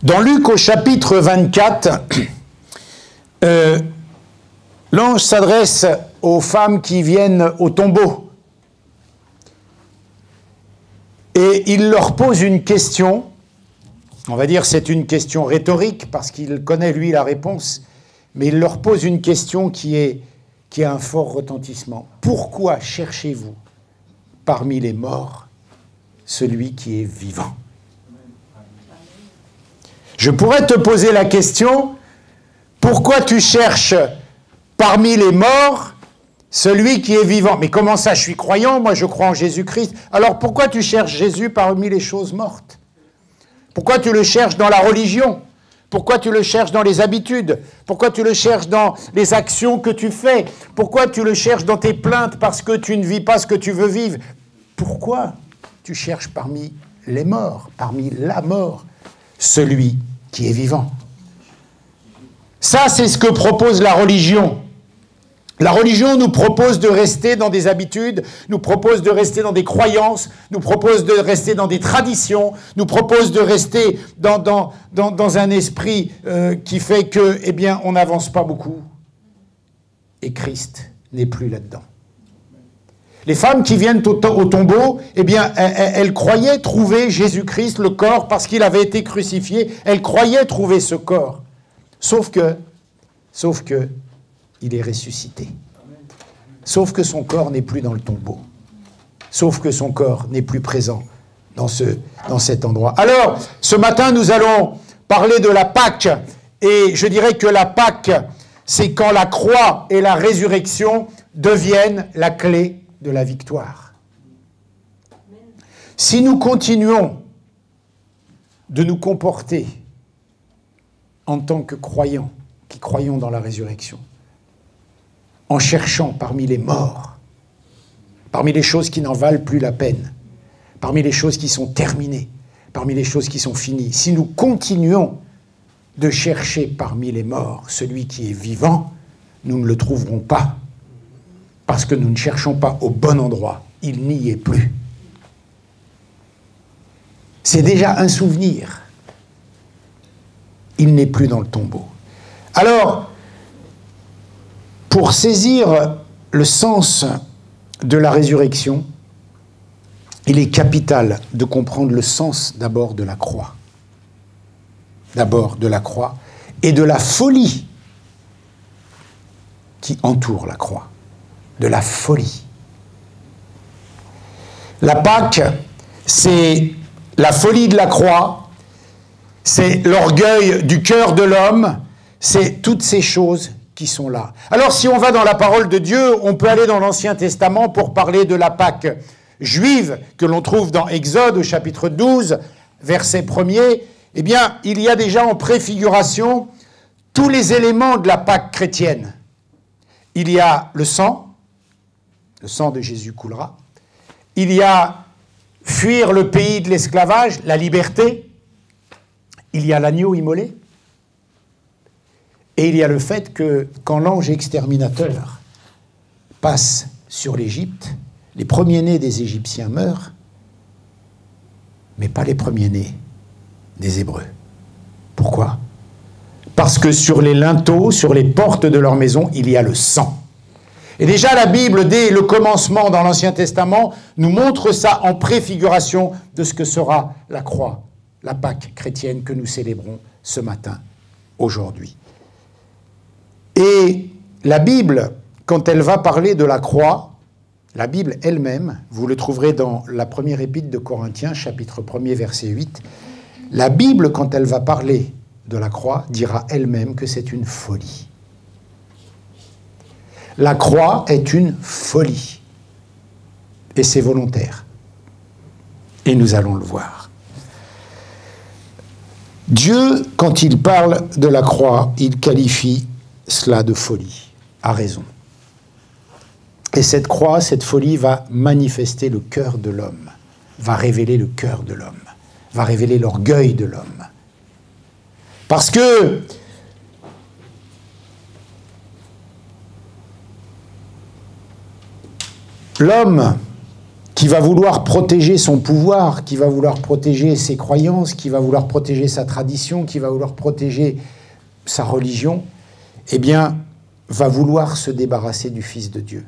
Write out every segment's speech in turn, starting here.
Dans Luc au chapitre 24, l'ange s'adresse aux femmes qui viennent au tombeau. Et il leur pose une question, on va dire c'est une question rhétorique, parce qu'il connaît lui la réponse, mais il leur pose une question qui a un fort retentissement. Pourquoi cherchez-vous parmi les morts celui qui est vivant? Je pourrais te poser la question, pourquoi tu cherches parmi les morts celui qui est vivant? Mais comment ça, je suis croyant, moi je crois en Jésus-Christ. Alors pourquoi tu cherches Jésus parmi les choses mortes? Pourquoi tu le cherches dans la religion? Pourquoi tu le cherches dans les habitudes? Pourquoi tu le cherches dans les actions que tu fais? Pourquoi tu le cherches dans tes plaintes parce que tu ne vis pas ce que tu veux vivre? Pourquoi tu cherches parmi les morts, parmi la mort, celui qui est vivant? Ça, c'est ce que propose la religion. La religion nous propose de rester dans des habitudes, nous propose de rester dans des croyances, nous propose de rester dans des traditions, nous propose de rester dans un esprit qui fait que, eh bien, on n'avance pas beaucoup. Et Christ n'est plus là-dedans. Les femmes qui viennent au tombeau, eh bien, elles croyaient trouver Jésus-Christ, le corps, parce qu'il avait été crucifié. Elles croyaient trouver ce corps. Sauf que, il est ressuscité. Sauf que son corps n'est plus dans le tombeau. Sauf que son corps n'est plus présent dans cet endroit. Alors, ce matin, nous allons parler de la Pâque. Et je dirais que la Pâque, c'est quand la croix et la résurrection deviennent la clé de la victoire. Si nous continuons de nous comporter en tant que croyants, qui croyons dans la résurrection, en cherchant parmi les morts, parmi les choses qui n'en valent plus la peine, parmi les choses qui sont terminées, parmi les choses qui sont finies, si nous continuons de chercher parmi les morts celui qui est vivant, nous ne le trouverons pas. Parce que nous ne cherchons pas au bon endroit. Il n'y est plus. C'est déjà un souvenir. Il n'est plus dans le tombeau. Alors, pour saisir le sens de la résurrection, il est capital de comprendre le sens d'abord de la croix. D'abord de la croix et de la folie qui entoure la croix. De la folie. La Pâque, c'est la folie de la croix, c'est l'orgueil du cœur de l'homme, c'est toutes ces choses qui sont là. Alors si on va dans la parole de Dieu, on peut aller dans l'Ancien Testament pour parler de la Pâque juive que l'on trouve dans Exode au chapitre 12, verset 1er. Eh bien, il y a déjà en préfiguration tous les éléments de la Pâque chrétienne. Il y a le sang de Jésus coulera. Il y a fuir le pays de l'esclavage, la liberté. Il y a l'agneau immolé. Et il y a le fait que quand l'ange exterminateur passe sur l'Égypte, les premiers-nés des Égyptiens meurent, mais pas les premiers-nés des Hébreux. Pourquoi? Parce que sur les linteaux, sur les portes de leur maison, il y a le sang. Et déjà la Bible, dès le commencement dans l'Ancien Testament, nous montre ça en préfiguration de ce que sera la croix, la Pâque chrétienne que nous célébrons ce matin, aujourd'hui. Et la Bible, quand elle va parler de la croix, la Bible elle-même, vous le trouverez dans la première épître de Corinthiens, chapitre 1er, verset 8, la Bible, quand elle va parler de la croix, dira elle-même que c'est une folie. La croix est une folie. Et c'est volontaire. Et nous allons le voir. Dieu, quand il parle de la croix, il qualifie cela de folie, à raison. Et cette croix, cette folie va manifester le cœur de l'homme, va révéler le cœur de l'homme, va révéler l'orgueil de l'homme. Parce que l'homme qui va vouloir protéger son pouvoir, qui va vouloir protéger ses croyances, qui va vouloir protéger sa tradition, qui va vouloir protéger sa religion, eh bien, va vouloir se débarrasser du Fils de Dieu.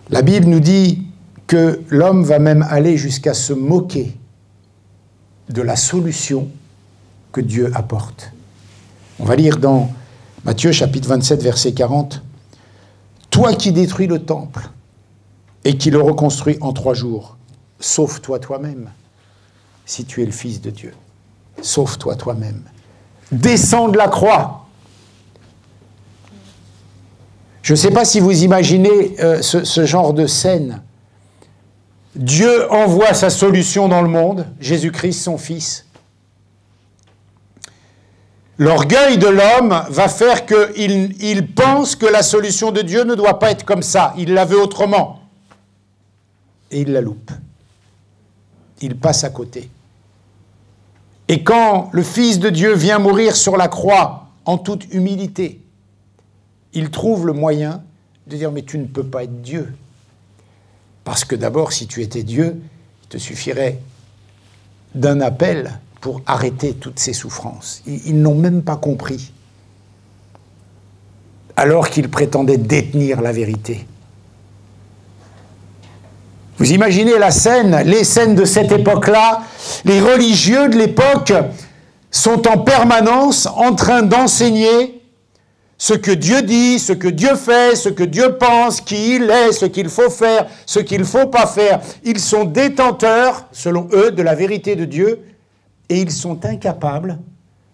La Bible nous dit que l'homme va même aller jusqu'à se moquer de la solution que Dieu apporte. On va lire dans Matthieu chapitre 27, verset 40. « Toi qui détruis le temple et qui le reconstruis en 3 jours, sauve-toi toi-même, si tu es le Fils de Dieu. Sauve-toi toi-même. Descends de la croix. » Je ne sais pas si vous imaginez ce genre de scène. Dieu envoie sa solution dans le monde, Jésus-Christ, son Fils. L'orgueil de l'homme va faire qu'il pense que la solution de Dieu ne doit pas être comme ça. Il la veut autrement. Et il la loupe. Il passe à côté. Et quand le Fils de Dieu vient mourir sur la croix en toute humilité, il trouve le moyen de dire « mais tu ne peux pas être Dieu ». Parce que d'abord, si tu étais Dieu, il te suffirait d'un appel pour arrêter toutes ces souffrances. Ils n'ont même pas compris, alors qu'ils prétendaient détenir la vérité. Vous imaginez la scène, les scènes de cette époque-là, les religieux de l'époque sont en permanence en train d'enseigner ce que Dieu dit, ce que Dieu fait, ce que Dieu pense, qui il est, ce qu'il faut faire, ce qu'il ne faut pas faire. Ils sont détenteurs, selon eux, de la vérité de Dieu, et ils sont incapables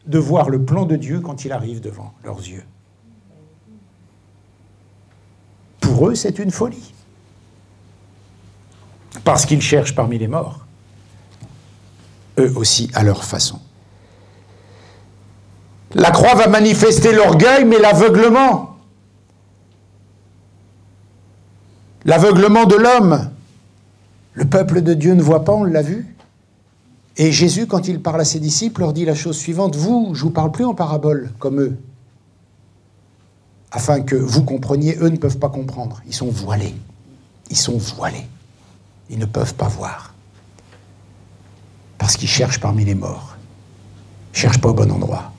de voir le plan de Dieu quand il arrive devant leurs yeux. Pour eux, c'est une folie. Parce qu'ils cherchent parmi les morts, eux aussi à leur façon. La croix va manifester l'orgueil, mais l'aveuglement. L'aveuglement de l'homme. Le peuple de Dieu ne voit pas, on l'a vu. Et Jésus, quand il parle à ses disciples, leur dit la chose suivante, « Vous, je ne vous parle plus en parabole, comme eux, afin que vous compreniez, eux ne peuvent pas comprendre. Ils sont voilés. Ils sont voilés. Ils ne peuvent pas voir. Parce qu'ils cherchent parmi les morts. Ils ne cherchent pas au bon endroit.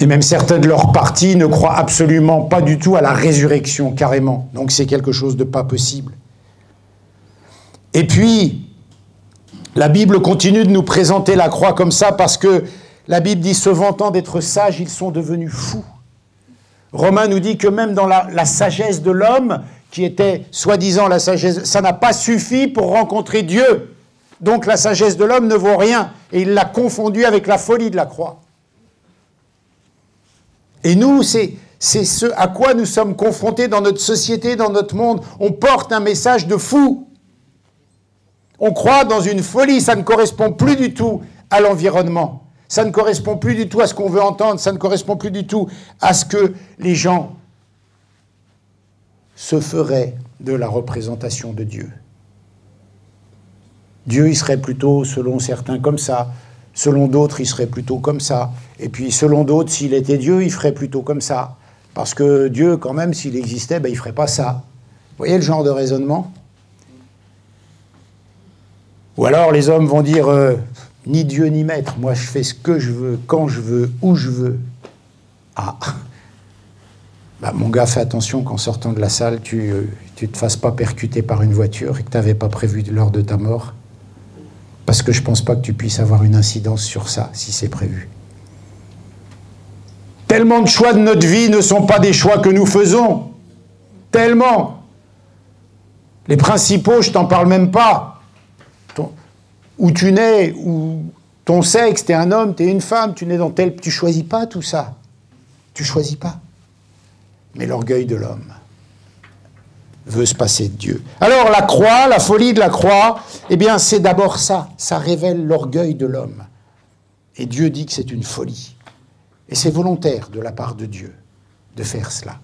Et même certains de leur parti ne croient absolument pas du tout à la résurrection, carrément. Donc c'est quelque chose de pas possible. Et puis, la Bible continue de nous présenter la croix comme ça parce que la Bible dit, se vantant d'être sages, ils sont devenus fous. Romain nous dit que même dans la sagesse de l'homme, qui était soi-disant la sagesse, ça n'a pas suffi pour rencontrer Dieu. Donc la sagesse de l'homme ne vaut rien. Et il l'a confondu avec la folie de la croix. Et nous, c'est ce à quoi nous sommes confrontés dans notre société, dans notre monde. On porte un message de fou. On croit dans une folie, ça ne correspond plus du tout à l'environnement. Ça ne correspond plus du tout à ce qu'on veut entendre, ça ne correspond plus du tout à ce que les gens se feraient de la représentation de Dieu. Dieu, il serait plutôt, selon certains, comme ça. Selon d'autres, il serait plutôt comme ça. Et puis, selon d'autres, s'il était Dieu, il ferait plutôt comme ça. Parce que Dieu, quand même, s'il existait, ben, il ne ferait pas ça. Vous voyez le genre de raisonnement? Ou alors, les hommes vont dire, ni Dieu ni maître, moi je fais ce que je veux, quand je veux, où je veux. Ah, ben, mon gars, fais attention qu'en sortant de la salle, tu ne te fasses pas percuter par une voiture et que tu n'avais pas prévu l'heure de ta mort. Parce que je ne pense pas que tu puisses avoir une incidence sur ça, si c'est prévu. Tellement de choix de notre vie ne sont pas des choix que nous faisons. Tellement. Les principaux, je t'en parle même pas. Où tu nais, où ton sexe, t'es un homme, t'es une femme, tu nais dans tel... Tu choisis pas tout ça. Tu choisis pas. Mais l'orgueil de l'homme veut se passer de Dieu. Alors la croix, la folie de la croix, eh bien c'est d'abord ça. Ça révèle l'orgueil de l'homme. Et Dieu dit que c'est une folie. Et c'est volontaire de la part de Dieu de faire cela.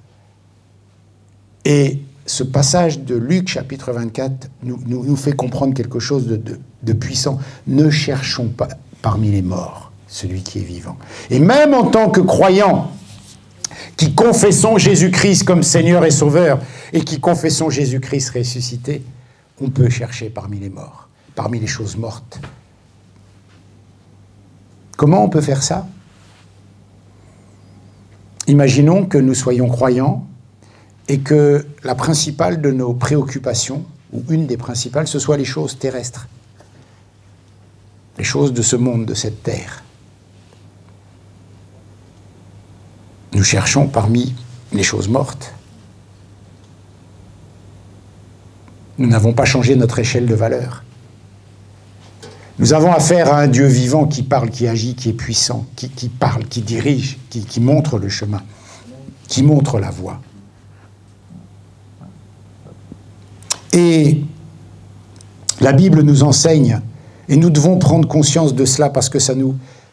Et ce passage de Luc chapitre 24 nous fait comprendre quelque chose de puissant. Ne cherchons pas parmi les morts celui qui est vivant. Et même en tant que croyant, qui confessons Jésus-Christ comme Seigneur et Sauveur, et qui confessons Jésus-Christ ressuscité, on peut chercher parmi les morts, parmi les choses mortes. Comment on peut faire ça? Imaginons que nous soyons croyants et que la principale de nos préoccupations, ou une des principales, ce soit les choses terrestres, les choses de ce monde, de cette terre. Nous cherchons parmi les choses mortes. Nous n'avons pas changé notre échelle de valeur. Nous avons affaire à un Dieu vivant qui parle, qui agit, qui est puissant, qui parle, qui dirige, qui montre le chemin, qui montre la voie. Et la Bible nous enseigne, et nous devons prendre conscience de cela parce que ça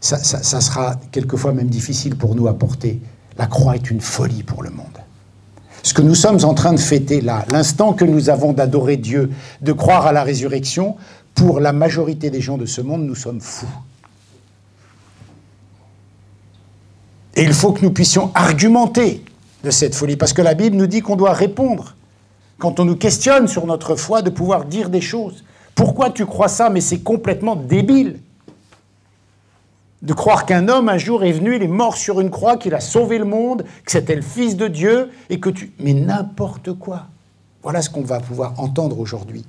sera quelquefois même difficile pour nous à porter. La croix est une folie pour le monde. Ce que nous sommes en train de fêter là, l'instant que nous avons d'adorer Dieu, de croire à la résurrection, pour la majorité des gens de ce monde, nous sommes fous. Et il faut que nous puissions argumenter de cette folie, parce que la Bible nous dit qu'on doit répondre. Quand on nous questionne sur notre foi, de pouvoir dire des choses. Pourquoi tu crois ça? Mais c'est complètement débile. De croire qu'un homme, un jour, est venu, il est mort sur une croix, qu'il a sauvé le monde, que c'était le Fils de Dieu, et que tu... Mais n'importe quoi. Voilà ce qu'on va pouvoir entendre aujourd'hui.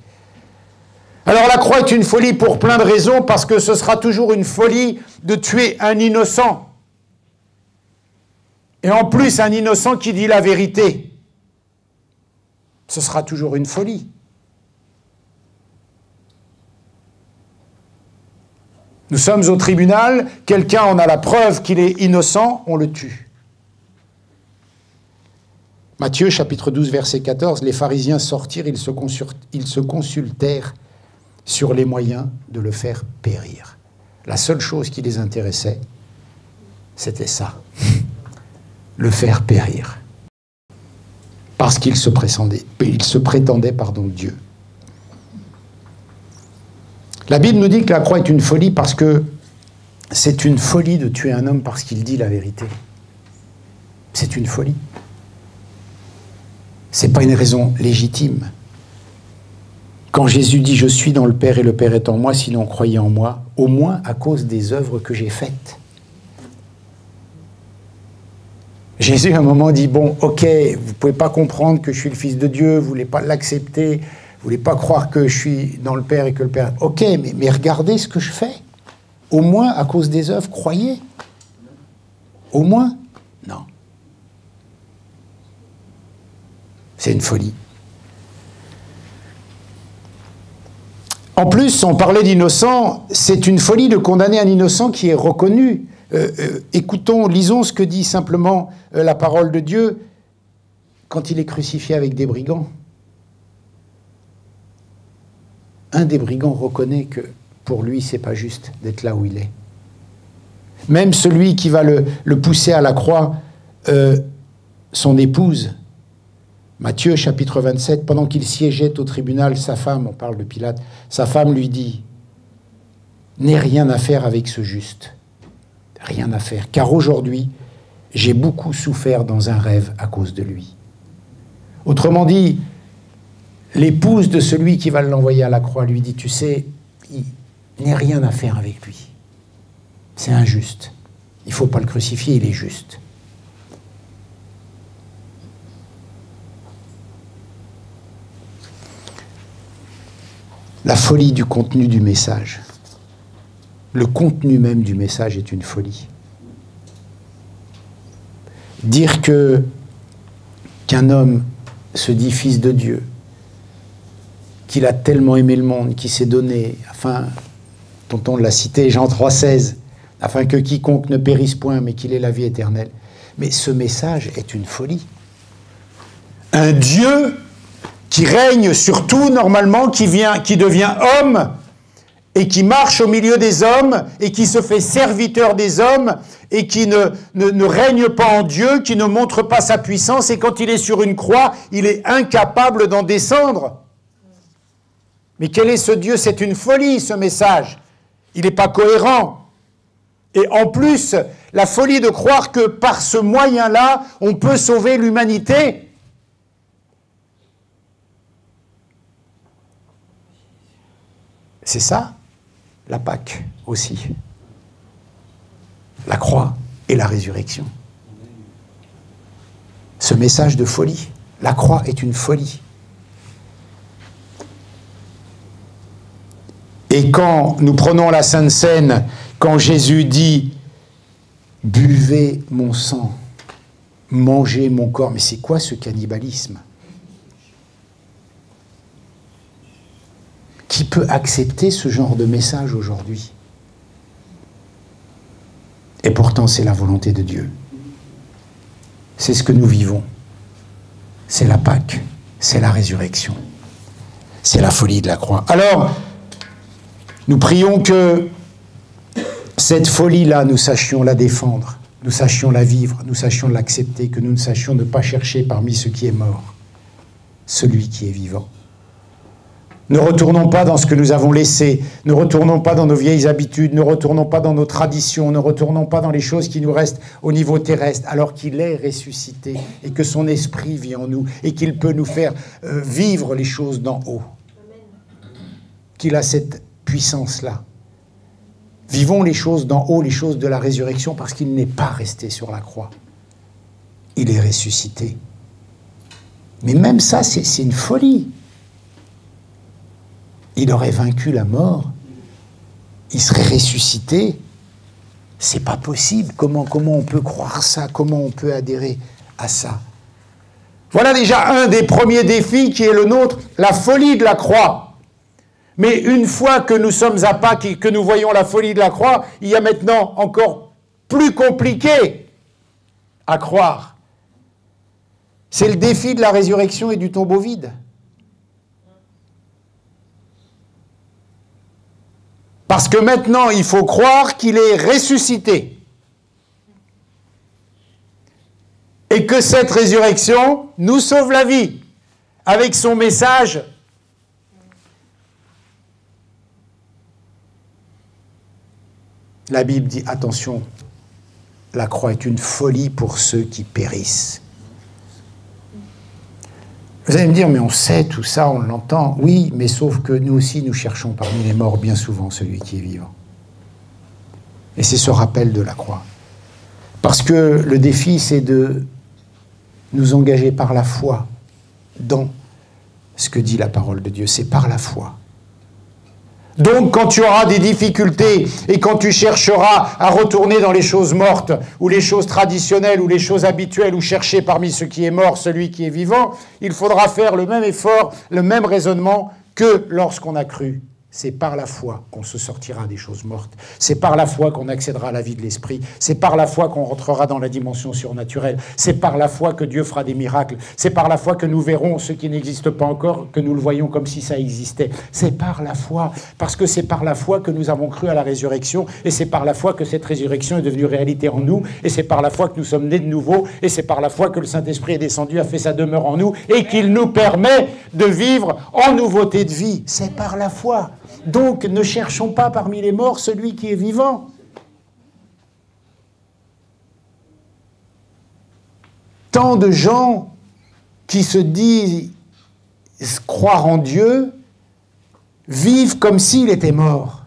Alors la croix est une folie pour plein de raisons, parce que ce sera toujours une folie de tuer un innocent. Et en plus, un innocent qui dit la vérité. Ce sera toujours une folie. Nous sommes au tribunal, quelqu'un en a la preuve qu'il est innocent, on le tue. Matthieu, chapitre 12, verset 14, les pharisiens sortirent, ils se consultèrent sur les moyens de le faire périr. La seule chose qui les intéressait, c'était ça, le faire périr. Parce qu'il se prétendait, Dieu. La Bible nous dit que la croix est une folie parce que c'est une folie de tuer un homme parce qu'il dit la vérité. C'est une folie. Ce n'est pas une raison légitime. Quand Jésus dit « Je suis dans le Père et le Père est en moi, sinon croyez en moi », au moins à cause des œuvres que j'ai faites. Jésus, à un moment, dit « Bon, ok, vous ne pouvez pas comprendre que je suis le Fils de Dieu, vous ne voulez pas l'accepter, vous ne voulez pas croire que je suis dans le Père et que le Père... Ok, mais regardez ce que je fais. Au moins, à cause des œuvres, croyez. Au moins, non. C'est une folie. En plus, on parlait d'innocent, c'est une folie de condamner un innocent qui est reconnu. Écoutons, lisons ce que dit simplement la parole de Dieu quand il est crucifié avec des brigands. Un des brigands reconnaît que pour lui, c'est pas juste d'être là où il est. Même celui qui va le pousser à la croix, son épouse, Matthieu chapitre 27, pendant qu'il siégeait au tribunal, sa femme, on parle de Pilate, sa femme lui dit « N'aie rien à faire avec ce juste, rien à faire, car aujourd'hui, j'ai beaucoup souffert dans un rêve à cause de lui. » Autrement dit, l'épouse de celui qui va l'envoyer à la croix lui dit « Tu sais, il n'y a rien à faire avec lui. C'est injuste. Il ne faut pas le crucifier, il est juste. » La folie du contenu du message. Le contenu même du message est une folie. Dire qu'un homme se dit fils de Dieu, qu'il a tellement aimé le monde, qu'il s'est donné, afin, tonton l'a cité, Jean 3,16, afin que quiconque ne périsse point, mais qu'il ait la vie éternelle. Mais ce message est une folie. Un Dieu qui règne sur tout normalement, qui devient homme et qui marche au milieu des hommes et qui se fait serviteur des hommes et qui ne règne pas en Dieu, qui ne montre pas sa puissance, et quand il est sur une croix, il est incapable d'en descendre. Mais quel est ce Dieu? C'est une folie, ce message. Il n'est pas cohérent. Et en plus, la folie de croire que par ce moyen-là, on peut sauver l'humanité. C'est ça, la Pâque aussi. La croix et la résurrection. Ce message de folie. La croix est une folie. Et quand nous prenons la Sainte Seine, quand Jésus dit « Buvez mon sang, mangez mon corps », mais c'est quoi ce cannibalisme? Qui peut accepter ce genre de message aujourd'hui? Et pourtant, c'est la volonté de Dieu. C'est ce que nous vivons. C'est la Pâque, c'est la résurrection. C'est la folie de la croix. Alors, nous prions que cette folie-là, nous sachions la défendre, nous sachions la vivre, nous sachions l'accepter, que nous ne sachions ne pas chercher parmi ceux qui est mort, celui qui est vivant. Ne retournons pas dans ce que nous avons laissé, ne retournons pas dans nos vieilles habitudes, ne retournons pas dans nos traditions, ne retournons pas dans les choses qui nous restent au niveau terrestre, alors qu'il est ressuscité et que son esprit vit en nous et qu'il peut nous faire vivre les choses d'en haut. Qu'il a cette puissance-là. Vivons les choses d'en haut, les choses de la résurrection, parce qu'il n'est pas resté sur la croix. Il est ressuscité. Mais même ça, c'est une folie. Il aurait vaincu la mort, il serait ressuscité. C'est pas possible. Comment on peut croire ça? Comment on peut adhérer à ça? Voilà déjà un des premiers défis qui est le nôtre, la folie de la croix. Mais une fois que nous sommes à Pâques et que nous voyons la folie de la croix, il y a maintenant encore plus compliqué à croire. C'est le défi de la résurrection et du tombeau vide. Parce que maintenant, il faut croire qu'il est ressuscité. Et que cette résurrection nous sauve la vie. Avec son message. La Bible dit, attention, la croix est une folie pour ceux qui périssent. Vous allez me dire, mais on sait tout ça, on l'entend. Oui, mais sauf que nous aussi, nous cherchons parmi les morts bien souvent celui qui est vivant. Et c'est ce rappel de la croix. Parce que le défi, c'est de nous engager par la foi dans ce que dit la parole de Dieu. C'est par la foi. Donc, quand tu auras des difficultés et quand tu chercheras à retourner dans les choses mortes ou les choses traditionnelles ou les choses habituelles ou chercher parmi ce qui est mort celui qui est vivant, il faudra faire le même effort, le même raisonnement que lorsqu'on a cru. C'est par la foi qu'on se sortira des choses mortes. C'est par la foi qu'on accédera à la vie de l'esprit. C'est par la foi qu'on rentrera dans la dimension surnaturelle. C'est par la foi que Dieu fera des miracles. C'est par la foi que nous verrons ce qui n'existe pas encore, que nous le voyons comme si ça existait. C'est par la foi, parce que c'est par la foi que nous avons cru à la résurrection, et c'est par la foi que cette résurrection est devenue réalité en nous, et c'est par la foi que nous sommes nés de nouveau, et c'est par la foi que le Saint-Esprit est descendu, a fait sa demeure en nous, et qu'il nous permet de vivre en nouveauté de vie. C'est par la foi. Donc, ne cherchons pas parmi les morts celui qui est vivant. Tant de gens qui se disent croire en Dieu vivent comme s'il était mort,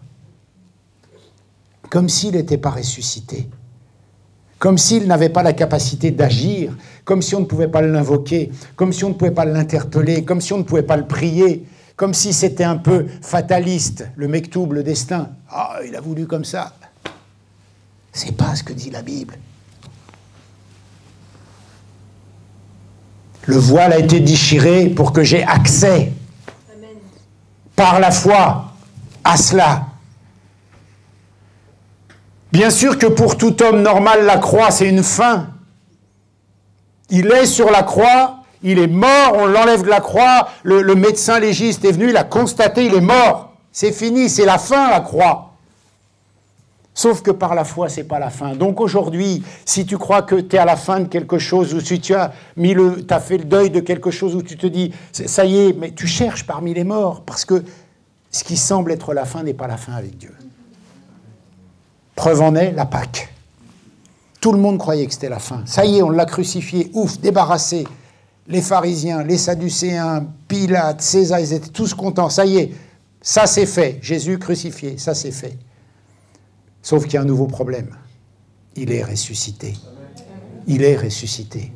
comme s'il n'était pas ressuscité, comme s'il n'avait pas la capacité d'agir, comme si on ne pouvait pas l'invoquer, comme si on ne pouvait pas l'interpeller, comme si on ne pouvait pas le prier. Comme si c'était un peu fataliste, le mektoub, le destin. Ah, il a voulu comme ça. C'est pas ce que dit la Bible. Le voile a été déchiré pour que j'ai accès, Amen, par la foi, à cela. Bien sûr que pour tout homme normal, la croix, c'est une fin. Il est sur la croix. Il est mort, on l'enlève de la croix, le médecin légiste est venu, il a constaté, il est mort. C'est fini, c'est la fin, la croix. Sauf que par la foi, c'est pas la fin. Donc aujourd'hui, si tu crois que tu es à la fin de quelque chose, ou si tu as fait le deuil de quelque chose, où tu te dis, ça y est, mais tu cherches parmi les morts, parce que ce qui semble être la fin n'est pas la fin avec Dieu. Preuve en est la Pâque. Tout le monde croyait que c'était la fin. Ça y est, on l'a crucifié, ouf, débarrassé. Les pharisiens, les sadducéens, Pilate, César, ils étaient tous contents. Ça y est, ça c'est fait. Jésus crucifié, ça c'est fait. Sauf qu'il y a un nouveau problème. Il est ressuscité. Il est ressuscité.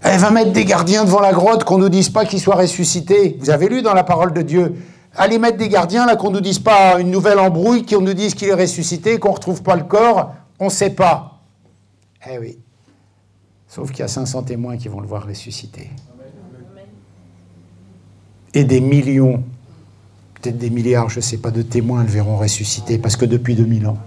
Elle va mettre des gardiens devant la grotte, qu'on ne nous dise pas qu'il soit ressuscité. Vous avez lu dans la parole de Dieu. Allez mettre des gardiens, là, qu'on ne nous dise pas une nouvelle embrouille, qu'on nous dise qu'il est ressuscité, qu'on ne retrouve pas le corps. On ne sait pas. Eh oui. Sauf qu'il y a 500 témoins qui vont le voir ressusciter. Et des millions, peut-être des milliards, je ne sais pas, de témoins le verront ressusciter, parce que depuis 2000 ans,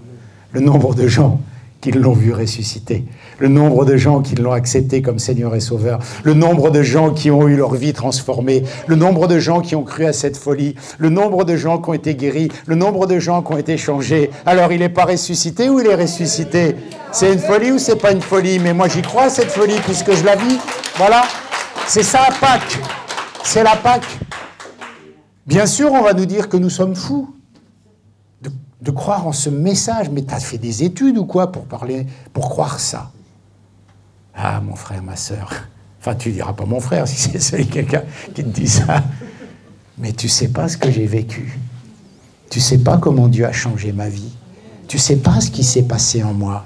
le nombre de gens qui l'ont vu ressusciter, le nombre de gens qui l'ont accepté comme Seigneur et Sauveur, le nombre de gens qui ont eu leur vie transformée, le nombre de gens qui ont cru à cette folie, le nombre de gens qui ont été guéris, le nombre de gens qui ont été changés. Alors, il n'est pas ressuscité ou il est ressuscité? C'est une folie ou c'est pas une folie? Mais moi, j'y crois à cette folie puisque je la vis. Voilà. C'est ça, Pâques. C'est la Pâques. Bien sûr, on va nous dire que nous sommes fous de croire en ce message. Mais tu as fait des études ou quoi pour croire ça? Ah, mon frère, ma sœur. Enfin, tu diras pas mon frère si c'est quelqu'un qui te dit ça. Mais tu sais pas ce que j'ai vécu. Tu sais pas comment Dieu a changé ma vie. Tu sais pas ce qui s'est passé en moi.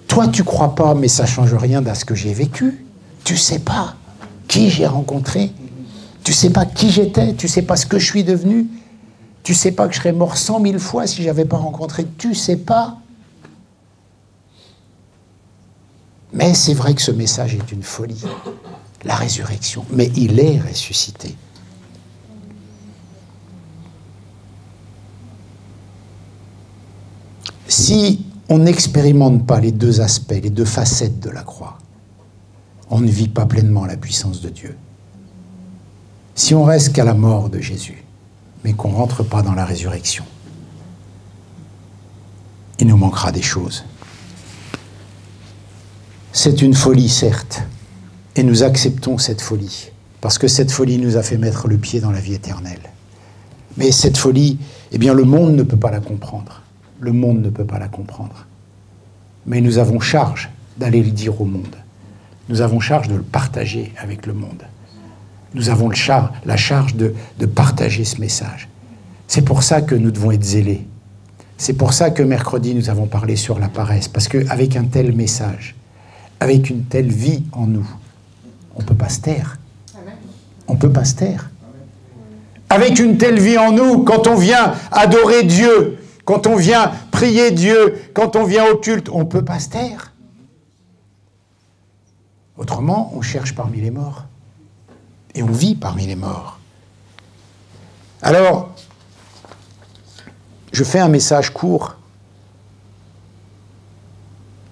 Toi, tu crois pas, mais ça change rien à ce que j'ai vécu. Tu sais pas qui j'ai rencontré. Tu sais pas qui j'étais. Tu sais pas ce que je suis devenu. Tu sais pas que je serais mort 100 000 fois si j'avais pas rencontré. Tu sais pas. Mais c'est vrai que ce message est une folie. La résurrection. Mais il est ressuscité. Si on n'expérimente pas les deux aspects, les deux facettes de la croix, on ne vit pas pleinement la puissance de Dieu. Si on reste qu'à la mort de Jésus, mais qu'on ne rentre pas dans la résurrection, il nous manquera des choses. C'est une folie, certes, et nous acceptons cette folie, parce que cette folie nous a fait mettre le pied dans la vie éternelle. Mais cette folie, eh bien, le monde ne peut pas la comprendre. Le monde ne peut pas la comprendre. Mais nous avons charge d'aller le dire au monde. Nous avons charge de le partager avec le monde. Nous avons la charge de partager ce message. C'est pour ça que nous devons être zélés. C'est pour ça que mercredi, nous avons parlé sur la paresse. Parce qu'avec un tel message, avec une telle vie en nous, on ne peut pas se taire. On ne peut pas se taire. Avec une telle vie en nous, quand on vient adorer Dieu, quand on vient prier Dieu, quand on vient au culte, on ne peut pas se taire. Autrement, on cherche parmi les morts. Et on vit parmi les morts. Alors, je fais un message court,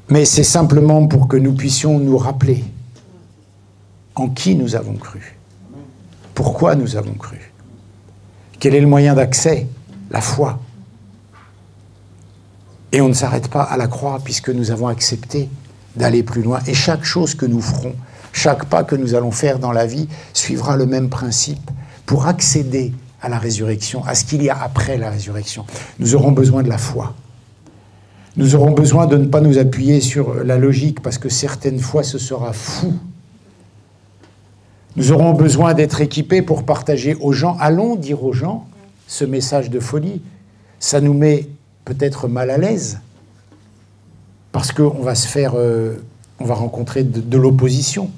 mais c'est simplement pour que nous puissions nous rappeler en qui nous avons cru, pourquoi nous avons cru, quel est le moyen d'accès, la foi. Et on ne s'arrête pas à la croix puisque nous avons accepté d'aller plus loin. Et chaque chose que nous ferons, chaque pas que nous allons faire dans la vie suivra le même principe pour accéder à la résurrection, à ce qu'il y a après la résurrection. Nous aurons besoin de la foi. Nous aurons besoin de ne pas nous appuyer sur la logique parce que certaines fois ce sera fou. Nous aurons besoin d'être équipés pour partager aux gens. Allons dire aux gens ce message de folie. Ça nous met peut-être mal à l'aise parce qu'on va se faire... on va rencontrer de l'opposition.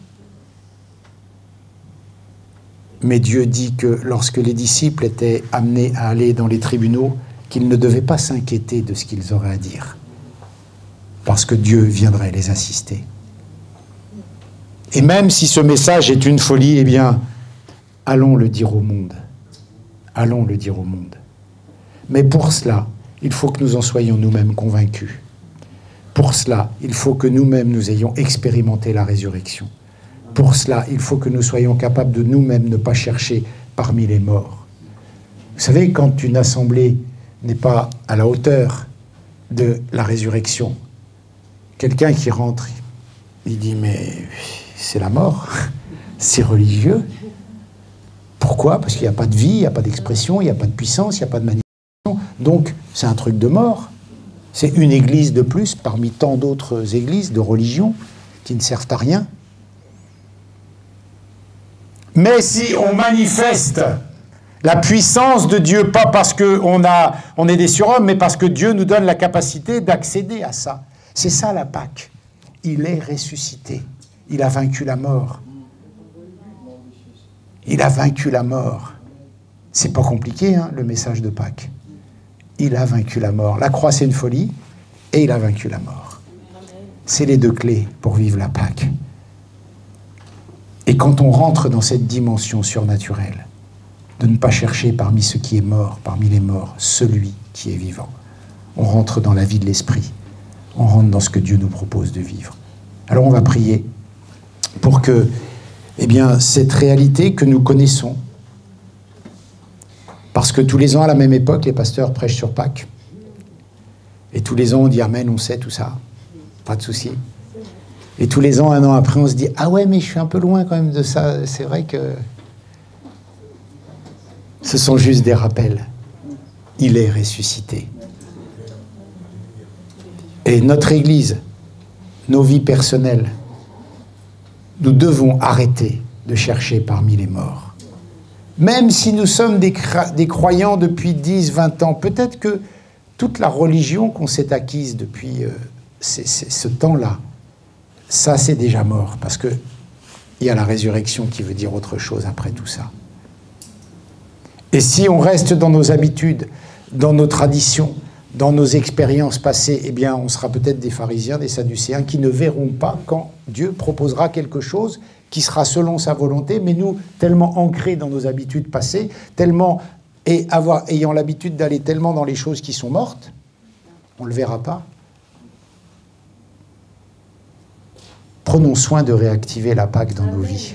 Mais Dieu dit que lorsque les disciples étaient amenés à aller dans les tribunaux, qu'ils ne devaient pas s'inquiéter de ce qu'ils auraient à dire, parce que Dieu viendrait les assister. Et même si ce message est une folie, eh bien, allons le dire au monde. Allons le dire au monde. Mais pour cela, il faut que nous en soyons nous-mêmes convaincus. Pour cela, il faut que nous-mêmes nous ayons expérimenté la résurrection. Pour cela, il faut que nous soyons capables de nous-mêmes ne pas chercher parmi les morts. Vous savez, quand une assemblée n'est pas à la hauteur de la résurrection, quelqu'un qui rentre, il dit « mais c'est la mort, c'est religieux ». Pourquoi? Parce qu'il n'y a pas de vie, il n'y a pas d'expression, il n'y a pas de puissance, il n'y a pas de manifestation. Donc, c'est un truc de mort. C'est une église de plus parmi tant d'autres églises de religion qui ne servent à rien. Mais si on manifeste la puissance de Dieu, pas parce qu'on est des surhommes, mais parce que Dieu nous donne la capacité d'accéder à ça. C'est ça la Pâque. Il est ressuscité. Il a vaincu la mort. Il a vaincu la mort. C'est pas compliqué, hein, le message de Pâques. Il a vaincu la mort. La croix, c'est une folie, et il a vaincu la mort. C'est les deux clés pour vivre la Pâque. Et quand on rentre dans cette dimension surnaturelle, de ne pas chercher parmi ceux qui est mort, parmi les morts, celui qui est vivant, on rentre dans la vie de l'esprit. On rentre dans ce que Dieu nous propose de vivre. Alors on va prier pour que, eh bien, cette réalité que nous connaissons, parce que tous les ans, à la même époque, les pasteurs prêchent sur Pâques. Et tous les ans, on dit « Amen », on sait tout ça. Pas de souci. Et tous les ans, un an après, on se dit « Ah ouais, mais je suis un peu loin quand même de ça. C'est vrai que... » Ce sont juste des rappels. Il est ressuscité. Et notre Église, nos vies personnelles, nous devons arrêter de chercher parmi les morts. Même si nous sommes des croyants depuis 10, 20 ans, peut-être que toute la religion qu'on s'est acquise depuis ce temps-là, ça c'est déjà mort, parce qu'il y a la résurrection qui veut dire autre chose après tout ça. Et si on reste dans nos habitudes, dans nos traditions, dans nos expériences passées, eh bien on sera peut-être des pharisiens, des sadducéens qui ne verront pas quand Dieu proposera quelque chose qui sera selon sa volonté, mais nous, tellement ancrés dans nos habitudes passées, tellement, ayant l'habitude d'aller tellement dans les choses qui sont mortes, on ne le verra pas. Prenons soin de réactiver la Pâque dans nos vies.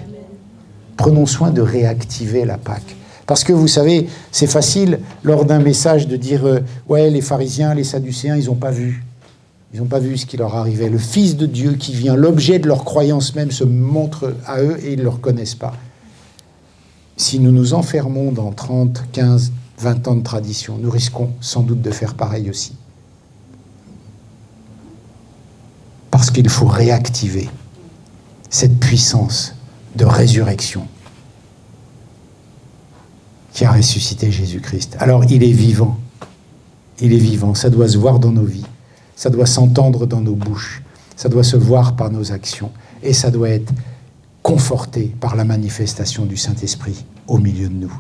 Prenons soin de réactiver la Pâque. Parce que vous savez, c'est facile, lors d'un message, de dire « Ouais, les pharisiens, les sadducéens, ils n'ont pas vu. Ils n'ont pas vu ce qui leur arrivait. Le Fils de Dieu qui vient, l'objet de leur croyance même, se montre à eux et ils ne le reconnaissent pas. » Si nous nous enfermons dans 30, 15, 20 ans de tradition, nous risquons sans doute de faire pareil aussi. Parce qu'il faut réactiver cette puissance de résurrection qui a ressuscité Jésus-Christ. Alors, il est vivant. Il est vivant. Ça doit se voir dans nos vies. Ça doit s'entendre dans nos bouches. Ça doit se voir par nos actions. Et ça doit être conforté par la manifestation du Saint-Esprit au milieu de nous.